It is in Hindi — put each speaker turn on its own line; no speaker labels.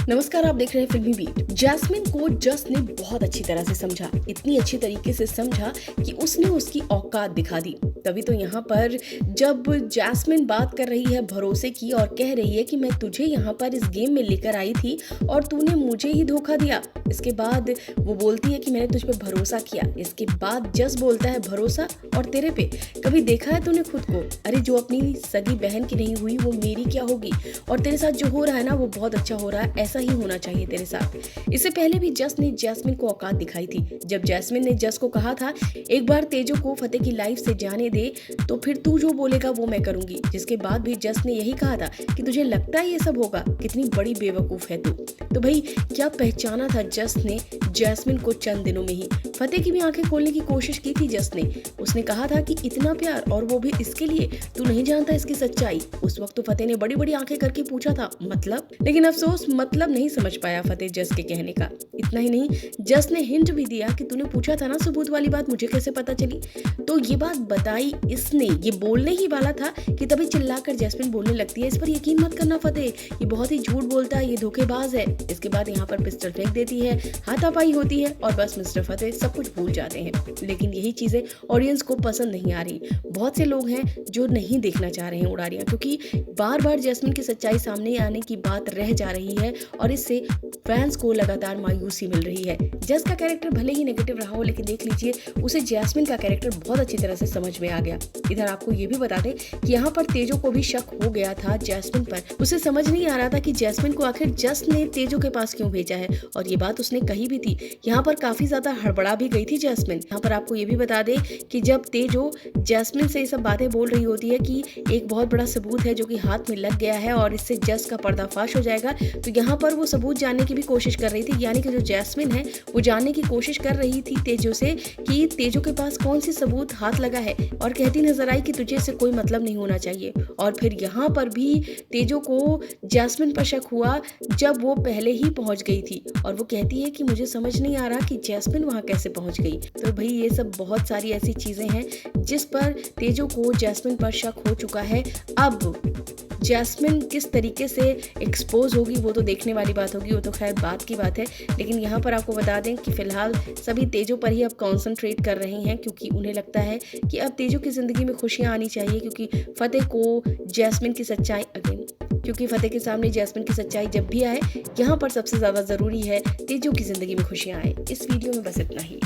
नमस्कार, आप देख रहे हैं फिल्मी बीट। जैस्मिन को जस ने बहुत अच्छी तरह से समझा, इतनी अच्छी तरीके से समझा कि उसने उसकी औकात दिखा दी। तभी तो यहाँ पर जब जैस्मिन बात कर रही है भरोसे की और कह रही है कि मैं तुझे यहाँ पर इस गेम में लेकर आई थी और तूने मुझे ही धोखा दिया। इसके बाद वो बोलती है कि मैंने तुझ पे भरोसा किया। इसके बाद जस बोलता है भरोसा और तेरे पे कभी देखा है तूने खुद को? अरे जो अपनी सगी बहन की नहीं हुई वो मेरी क्या होगी? और तेरे साथ जो हो रहा है ना वो बहुत अच्छा हो रहा है, ऐसा ही होना चाहिए तेरे साथ। इससे पहले भी जस ने जैस्मिन को औकात दिखाई थी। जब जैस्मिन ने जस को कहा था एक बार तेजो को फतेह की लाइफ से जाने दे तो फिर तू जो बोलेगा वो मैं करूंगी, जिसके बाद भी जस ने यही कहा था कि तुझे लगता है ये सब होगा, कितनी बड़ी बेवकूफ है तू। तो भाई क्या पहचाना था जस ने जैस्मिन को चंद दिनों में ही। फतेह की भी आंखें खोलने की कोशिश की थी जस ने। उसने कहा था कि इतना प्यार और वो भी इसके लिए, तू नहीं जानता इसकी सच्चाई। उस वक्त तो फतेह ने बड़ी बड़ी आंखें करके पूछा था मतलब, लेकिन अफसोस मतलब नहीं समझ पाया फतेह जस के कहने का। इतना ही नहीं, जस ने हिंट भी दिया कि तूने पूछा था ना सबूत वाली बात, मुझे कैसे पता चली? तो ये बात बताई इसने, ये बोलने ही वाला था कि तभी चिल्लाकर जैस्मिन बोलने लगती है इस पर यकीन मत करना फतेह, ये बहुत ही झूठ बोलता है, ये धोखेबाज है। इसके बाद यहाँ पर पिस्टल फेंक देती है, हाथापाई होती है और बस मिस्टर फतेह सब कुछ भूल जाते हैं। लेकिन यही चीजें ऑडियंस को पसंद नहीं आ रही। बहुत से लोग हैं जो नहीं देखना चाह रहे हैं उड़ारियां, क्योंकि बार बार जैस्मिन की सच्चाई सामने आने की बात रह जा रही है और इससे फैंस को लगातार मायूसी मिल रही है। जस का कैरेक्टर भले ही नेगेटिव रहा हो, लेकिन देख लीजिए उसे जैस्मिन का कैरेक्टर बहुत अच्छी तरह से समझ में आ गया। इधर आपको ये भी बता दें कि यहाँ पर तेजो को भी शक हो गया था जैस्मिन पर। उसे समझ नहीं आ रहा था कि जैस्मिन को आखिर जस ने तेजो के पास क्यों भेजा है, और ये बात उसने कही भी थी। यहाँ पर काफी ज्यादा हड़बड़ा भी गई थी जैस्मिन। यहाँ पर आपको ये भी बता दें कि जब तेजो जैस्मिन से ये सब बातें बोल रही होती है कि एक बहुत बड़ा सबूत है जो कि हाथ में लग गया है और इससे जस का पर्दाफाश हो जाएगा, तो यहाँ पर वो सबूत जानने की भी कोशिश कर रही थी। यानी कि जो जैस्मिन है वो जानने की कोशिश कर रही थी तेजो से कि तेजो के पास कौन सी सबूत हाथ लगा है, और कहती नजर आई कि तुझे इससे कोई मतलब नहीं होना चाहिए। और फिर यहाँ पर भी तेजो को जैस्मिन पर शक हुआ जब वो पहले ही पहुंच गई थी, और वो कहती है कि मुझे समझ नहीं आ रहा कि जैस्मिन वहां कैसे पहुंच गई। तो भाई ये सब बहुत सारी ऐसी चीजें हैं जिस पर तेजो को जैस्मिन पर शक हो चुका है। अब जैस्मिन किस तरीके से एक्सपोज होगी वो तो देखने वाली बात होगी, वो तो खैर बात की बात है। लेकिन यहाँ पर आपको बता दें कि फिलहाल सभी तेजो पर ही अब कॉन्सेंट्रेट कर रहे हैं, क्योंकि उन्हें लगता है कि अब तेजो की जिंदगी में खुशियाँ आनी चाहिए, क्योंकि फतेह को जैस्मिन की सच्चाई क्योंकि फतेह के सामने जैस्मिन की सच्चाई जब भी आए, यहाँ पर सबसे ज्यादा जरूरी है तेजो की जिंदगी में खुशियाँ आए। इस वीडियो में बस इतना ही।